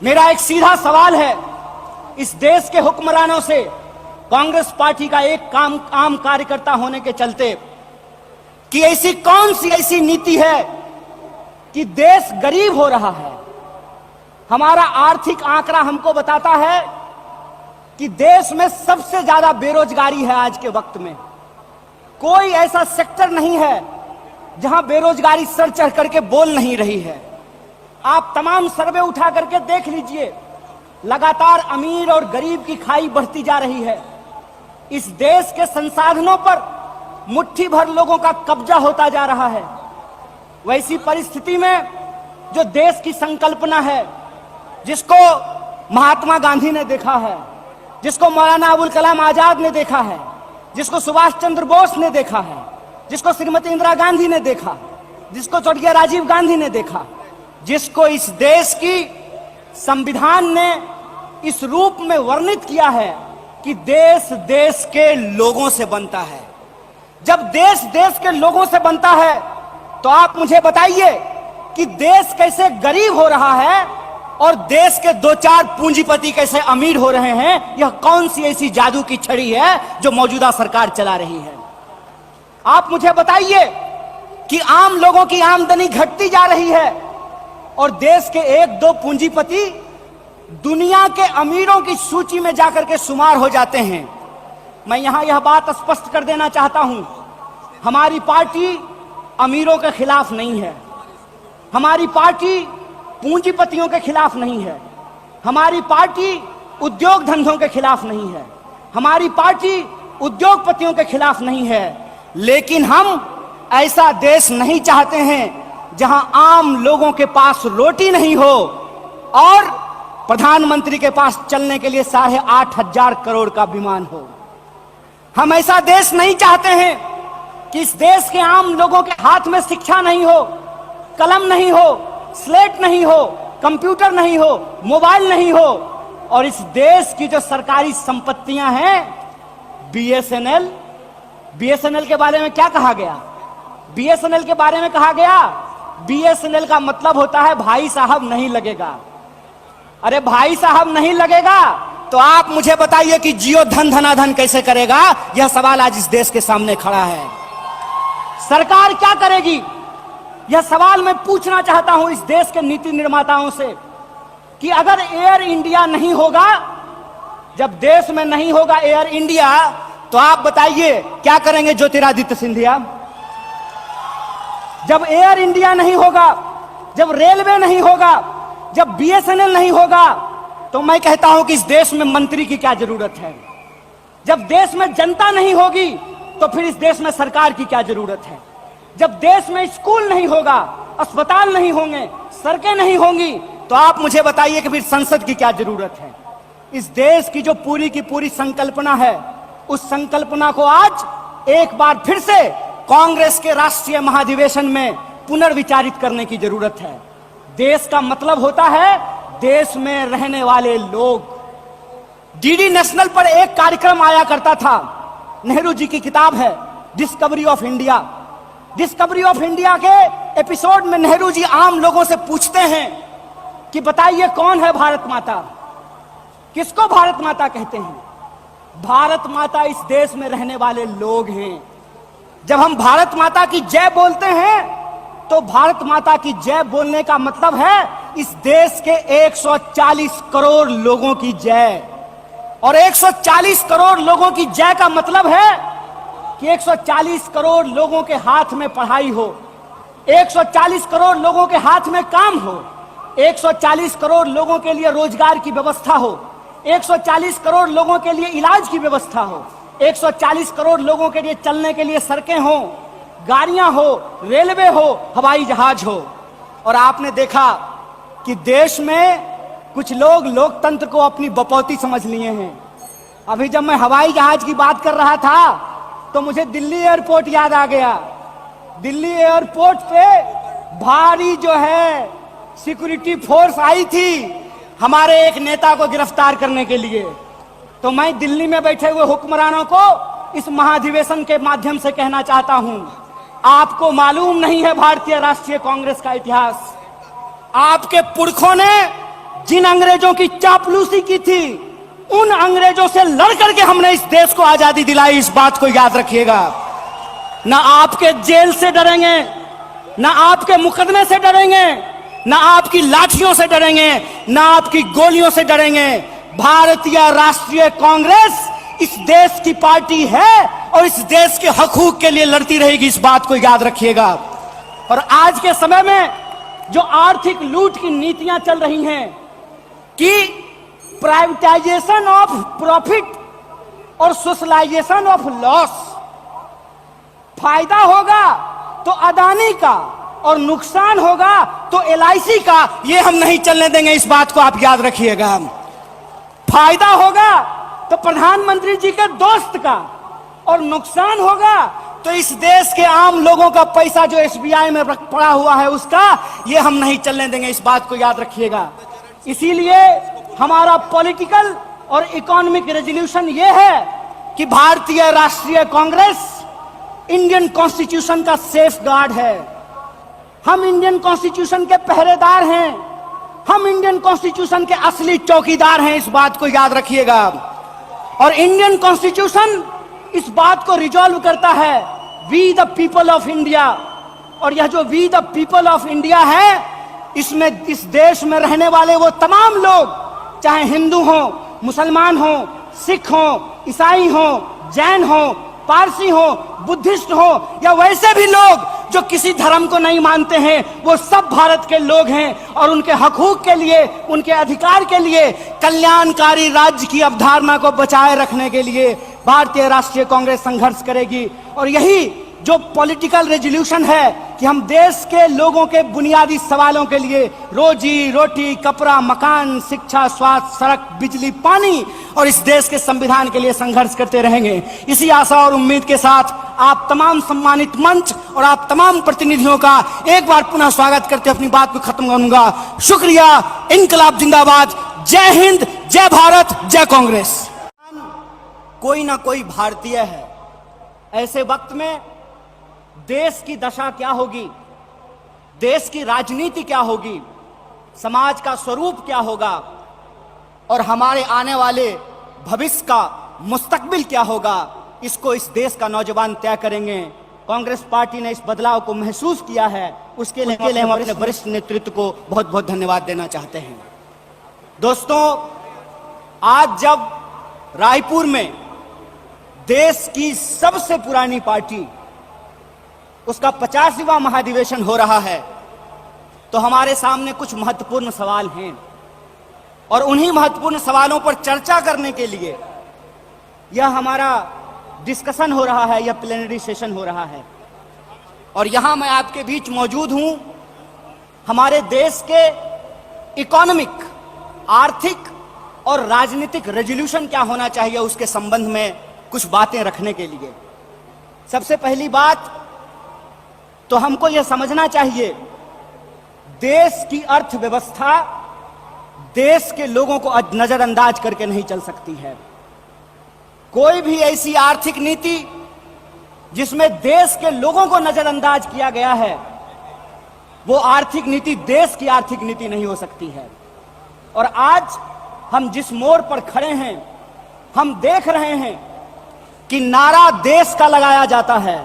मेरा एक सीधा सवाल है इस देश के हुक्मरानों से, कांग्रेस पार्टी का एक आम कार्यकर्ता होने के चलते, कि ऐसी कौन सी ऐसी नीति है कि देश गरीब हो रहा है। हमारा आर्थिक आंकड़ा हमको बताता है कि देश में सबसे ज्यादा बेरोजगारी है आज के वक्त में। कोई ऐसा सेक्टर नहीं है जहां बेरोजगारी सर चढ़ करके बोल नहीं रही है। आप तमाम सर्वे उठा करके देख लीजिए, लगातार अमीर और गरीब की खाई बढ़ती जा रही है। इस देश के संसाधनों पर मुट्ठी भर लोगों का कब्जा होता जा रहा है। वैसी परिस्थिति में जो देश की संकल्पना है, जिसको महात्मा गांधी ने देखा है, जिसको मौलाना अबुल कलाम आजाद ने देखा है, जिसको सुभाष चंद्र बोस ने देखा है, जिसको श्रीमती इंदिरा गांधी ने देखा, जिसको स्वर्गीय राजीव गांधी ने देखा, जिसको इस देश की संविधान ने इस रूप में वर्णित किया है कि देश देश के लोगों से बनता है। जब देश देश के लोगों से बनता है तो आप मुझे बताइए कि देश कैसे गरीब हो रहा है और देश के दो चार पूंजीपति कैसे अमीर हो रहे हैं। यह कौन सी ऐसी जादू की छड़ी है जो मौजूदा सरकार चला रही है। आप मुझे बताइए कि आम लोगों की आमदनी घटती जा रही है और देश के एक दो पूंजीपति दुनिया के अमीरों की सूची में जाकर के शुमार हो जाते हैं। मैं यहां यह बात स्पष्ट कर देना चाहता हूं, हमारी पार्टी अमीरों के खिलाफ नहीं है, हमारी पार्टी पूंजीपतियों के खिलाफ नहीं है, हमारी पार्टी उद्योग धंधों के खिलाफ नहीं है, हमारी पार्टी उद्योगपतियों के खिलाफ नहीं है। लेकिन हम ऐसा देश नहीं चाहते हैं जहां आम लोगों के पास रोटी नहीं हो और प्रधानमंत्री के पास चलने के लिए 8,500 करोड़ का विमान हो। हम ऐसा देश नहीं चाहते हैं कि इस देश के आम लोगों के हाथ में शिक्षा नहीं हो, कलम नहीं हो, स्लेट नहीं हो, कंप्यूटर नहीं हो, मोबाइल नहीं हो और इस देश की जो सरकारी संपत्तियां हैं, बीएसएनएल के बारे में क्या कहा गया? बीएसएनएल के बारे में कहा गया बीएसएनएल का मतलब होता है भाई साहब नहीं लगेगा। अरे भाई साहब नहीं लगेगा तो आप मुझे बताइए कि जियो धन धनाधन कैसे करेगा? यह सवाल आज इस देश के सामने खड़ा है। सरकार क्या करेगी? यह सवाल मैं पूछना चाहता हूं इस देश के नीति निर्माताओं से कि अगर एयर इंडिया नहीं होगा, जब देश में नहीं होगा एयर इंडिया, तो आप बताइए क्या करेंगे ज्योतिरादित्य सिंधिया? जब एयर इंडिया नहीं होगा, जब रेलवे नहीं होगा, जब बीएसएनएल नहीं होगा, तो मैं कहता हूं कि इस देश में मंत्री की क्या जरूरत है? जब देश में जनता नहीं होगी तो फिर इस देश में सरकार की क्या जरूरत है? जब देश में स्कूल नहीं होगा, अस्पताल नहीं होंगे, सड़कें नहीं होंगी, तो आप मुझे बताइए कि फिर संसद की क्या जरूरत है? इस देश की जो पूरी की पूरी संकल्पना है, उस संकल्पना को आज एक बार फिर से कांग्रेस के राष्ट्रीय महाधिवेशन में पुनर्विचारित करने की जरूरत है। देश का मतलब होता है देश में रहने वाले लोग। डीडी नेशनल पर एक कार्यक्रम आया करता था, नेहरू जी की किताब है discovery of India. Discovery of India के एपिसोड में नेहरू जी आम लोगों से पूछते हैं कि बताइए कौन है भारत माता? किसको भारत माता कहते हैं? भारत माता इस देश में रहने वाले लोग हैं। जब हम भारत माता की जय बोलते हैं तो भारत माता की जय बोलने का मतलब है इस देश के 140 करोड़ लोगों की जय। और 140 करोड़ लोगों की जय का मतलब है कि 140 करोड़ लोगों के हाथ में पढ़ाई हो, 140 करोड़ लोगों के हाथ में काम हो, 140 करोड़ लोगों के लिए रोजगार की व्यवस्था हो, 140 करोड़ लोगों के लिए इलाज की व्यवस्था हो, 140 करोड़ लोगों के लिए चलने के लिए सड़कें हो, गाड़ियां हो, रेलवे हो, हवाई जहाज हो। और आपने देखा कि देश में कुछ लोग लोकतंत्र को अपनी बपौती समझ लिए हैं। अभी जब मैं हवाई जहाज की बात कर रहा था तो मुझे दिल्ली एयरपोर्ट याद आ गया। दिल्ली एयरपोर्ट पे भारी जो है सिक्योरिटी फोर्स आई थी हमारे एक नेता को गिरफ्तार करने के लिए। तो मैं दिल्ली में बैठे हुए हुक्मरानों को इस महाधिवेशन के माध्यम से कहना चाहता हूं, आपको मालूम नहीं है भारतीय राष्ट्रीय कांग्रेस का इतिहास। आपके पुरखों ने जिन अंग्रेजों की चापलूसी की थी, उन अंग्रेजों से लड़ करके हमने इस देश को आजादी दिलाई। इस बात को याद रखिएगा। ना आपके जेल से डरेंगे, ना आपके मुकदमे से डरेंगे, ना आपकी लाठियों से डरेंगे, ना आपकी गोलियों से डरेंगे। भारतीय राष्ट्रीय कांग्रेस इस देश की पार्टी है और इस देश के हकूक के लिए लड़ती रहेगी। इस बात को याद रखिएगा। और आज के समय में जो आर्थिक लूट की नीतियां चल रही हैं कि प्राइवेटाइजेशन ऑफ प्रॉफिट और सोशलाइजेशन ऑफ लॉस, फायदा होगा तो अदानी का और नुकसान होगा तो एलआईसी का, ये हम नहीं चलने देंगे। इस बात को आप याद रखिएगा। फायदा होगा तो प्रधानमंत्री जी के दोस्त का और नुकसान होगा तो इस देश के आम लोगों का पैसा जो एसबीआई में पड़ा हुआ है उसका, ये हम नहीं चलने देंगे। इस बात को याद रखिएगा। इसीलिए हमारा पॉलिटिकल और इकोनॉमिक रेजोल्यूशन ये है कि भारतीय राष्ट्रीय कांग्रेस इंडियन कॉन्स्टिट्यूशन का सेफ गार्ड है। हम इंडियन कॉन्स्टिट्यूशन के पहरेदार हैं। हम इंडियन कॉन्स्टिट्यूशन के असली चौकीदार हैं। इस बात को याद रखिएगा। और इंडियन कॉन्स्टिट्यूशन इस बात को रिजॉल्व करता है, we the people of India. और यह जो we the people of India है, इसमें इस देश में रहने वाले वो तमाम लोग, चाहे हिंदू हो, मुसलमान हो, सिख हो, ईसाई हो, जैन हो, पारसी हो, बुद्धिस्ट हो, या वैसे भी लोग जो किसी धर्म को नहीं मानते हैं, वो सब भारत के लोग हैं। और उनके हकूक के लिए, उनके अधिकार के लिए, कल्याणकारी राज्य की अवधारणा को बचाए रखने के लिए भारतीय राष्ट्रीय कांग्रेस संघर्ष करेगी। और यही जो पॉलिटिकल रेजोल्यूशन है कि हम देश के लोगों के बुनियादी सवालों के लिए, रोजी रोटी, कपड़ा, मकान, शिक्षा, स्वास्थ्य, सड़क, बिजली, पानी और इस देश के संविधान के लिए संघर्ष करते रहेंगे। इसी आशा और उम्मीद के साथ आप तमाम सम्मानित मंच और आप तमाम प्रतिनिधियों का एक बार पुनः स्वागत करते अपनी बात को खत्म करूंगा। शुक्रिया। इनकलाब जिंदाबाद। जय हिंद, जय भारत, जय कांग्रेस। कोई ना कोई भारतीय है। ऐसे वक्त में देश की दशा क्या होगी, देश की राजनीति क्या होगी, समाज का स्वरूप क्या होगा और हमारे आने वाले भविष्य का मुस्तकबिल क्या होगा, इसको इस देश का नौजवान तय करेंगे। कांग्रेस पार्टी ने इस बदलाव को महसूस किया है, उसके लिए हम अपने वरिष्ठ नेतृत्व को बहुत बहुत धन्यवाद देना चाहते हैं। दोस्तों, आज जब रायपुर में देश की सबसे पुरानी पार्टी, उसका 50वां महाधिवेशन हो रहा है, तो हमारे सामने कुछ महत्वपूर्ण सवाल हैं। और उन्हीं महत्वपूर्ण सवालों पर चर्चा करने के लिए यह हमारा डिस्कशन हो रहा है, यह प्लेनरी सेशन हो रहा है। और यहां मैं आपके बीच मौजूद हूं हमारे देश के इकोनॉमिक, आर्थिक और राजनीतिक रेजोल्यूशन क्या होना चाहिए उसके संबंध में कुछ बातें रखने के लिए। सबसे पहली बात तो हमको यह समझना चाहिए, देश की अर्थव्यवस्था देश के लोगों को नजरअंदाज करके नहीं चल सकती है। कोई भी ऐसी आर्थिक नीति जिसमें देश के लोगों को नजरअंदाज किया गया है, वो आर्थिक नीति देश की आर्थिक नीति नहीं हो सकती है। और आज हम जिस मोड़ पर खड़े हैं, हम देख रहे हैं कि नारा देश का लगाया जाता है,